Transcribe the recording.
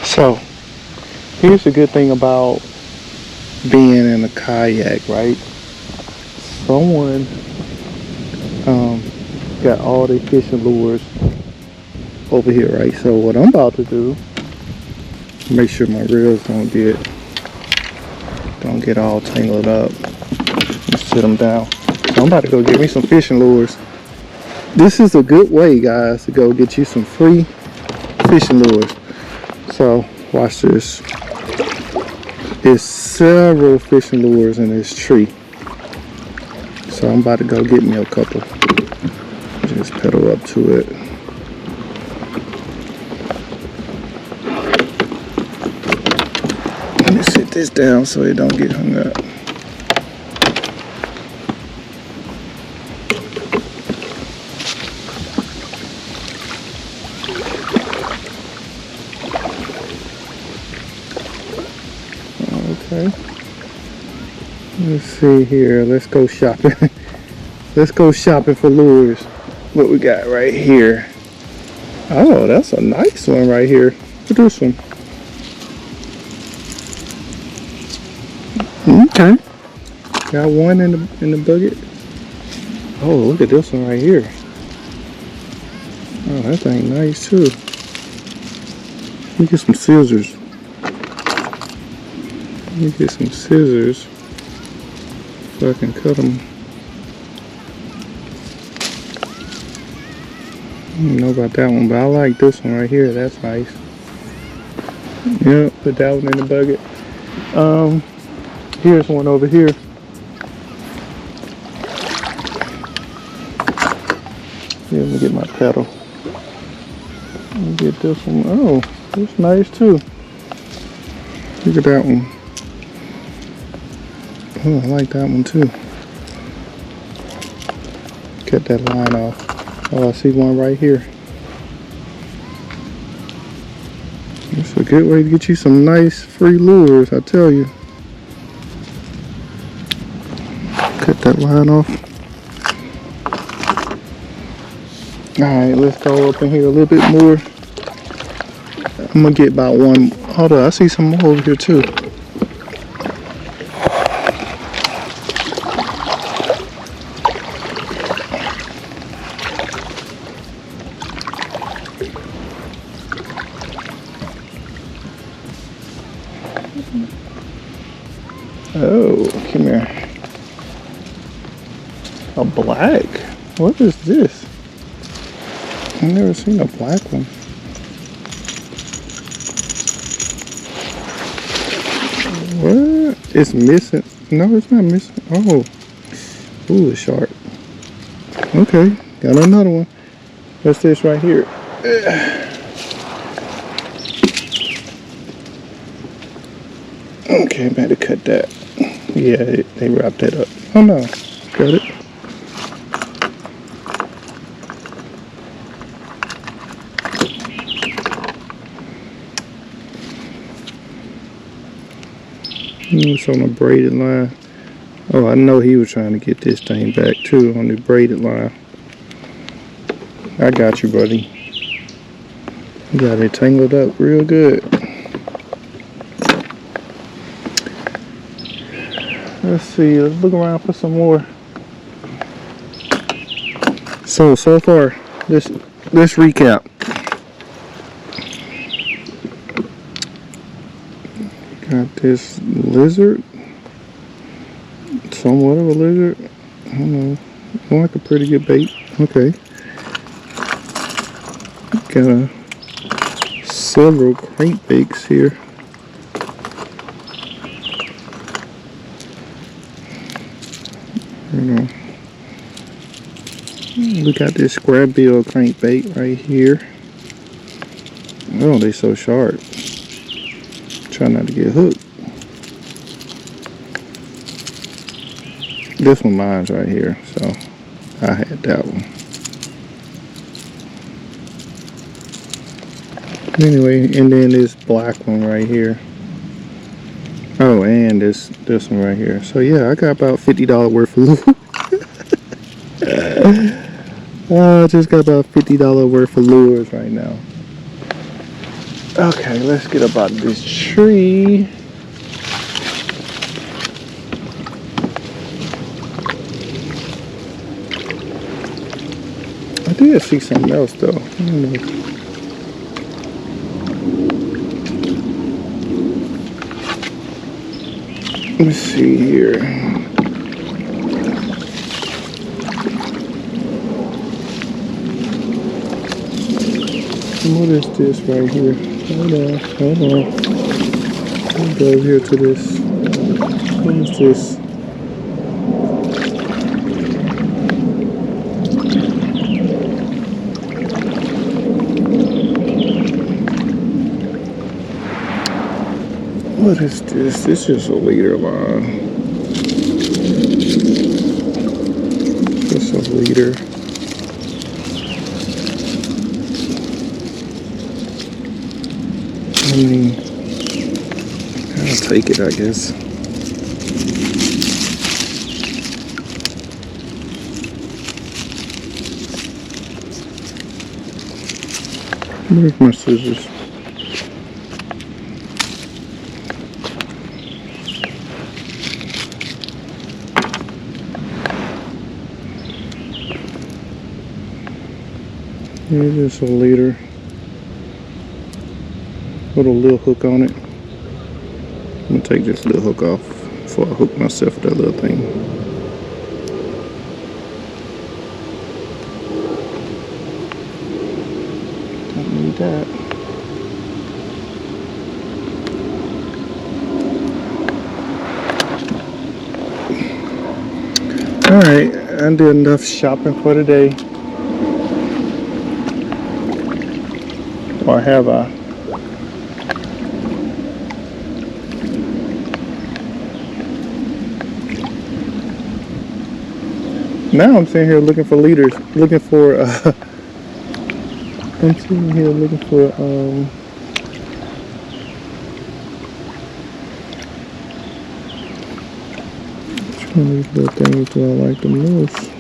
So, here's the good thing about being in a kayak, right? Someone got all their fishing lures over here, right? So what I'm about to do, make sure my reels don't get all tangled up. Just sit them down. So I'm about to go get me some fishing lures. This is a good way, guys, to go get you some free fishing lures. So watch this. There's several fishing lures in this tree. So I'm about to go get me a couple. Just pedal up to it. Let me sit this down so it don't get hung up. Okay. Let's see here. Let's go shopping. Let's go shopping for lures. What we got right here? Oh, that's a nice one right here. Look at this one. Okay. Got one in the bucket. Oh, look at this one right here. Oh, that thing nice too. Let me get some scissors. Let me get some scissors so I can cut them. I don't know about that one, but I like this one right here. That's nice. Yeah, put that one in the bucket. Here's one over here. Yeah, let me get my pedal. Let me get this one. Oh, that's nice too. Look at that one. Oh, I like that one too. Cut that line off. Oh, I see one right here. It's a good way to get you some nice free lures, I tell you. Cut that line off. Alright, let's go up in here a little bit more. I'm gonna get about one. Hold on, I see some more over here too. Oh, come here. A black? What is this? I've never seen a black one. What? It's missing. No, it's not missing. Oh. Ooh, it's sharp. Okay, got another one. What's this right here? Okay, I'm about to cut that. Yeah, they wrapped that up. Oh no, got it. It's on a braided line. Oh, I know he was trying to get this thing back too on the braided line. I got you, buddy. You got it tangled up real good. Let's see, let's look around for some more. So far, let's recap. Got this lizard, somewhat of a lizard. I don't know, like a pretty good bait. Okay. Got several crankbaits here. We got this square bill crankbait right here. Oh, they so sharp. Try not to get hooked. This one mine's right here, so I had that one. Anyway, and then this black one right here. Oh, and this one right here. So yeah, I got about $50 worth of lure. I just got about $50 worth of lures right now. Okay, let's get up out of this tree. I did see something else though. Let me see here. What is this right here? Hold on. Let me go over here to this. What is this? What is this? This is a leader line. This is a leader. I mean, I'll take it, I guess. Where's my scissors? Here's just a leader. Put a little hook on it. I'm gonna take this little hook off before I hook myself with that little thing. Don't need that. Alright, I did enough shopping for today. Or have I? Now I'm sitting here looking for leaders, looking for, I'm sitting here looking for, which one of these little things do I like the most?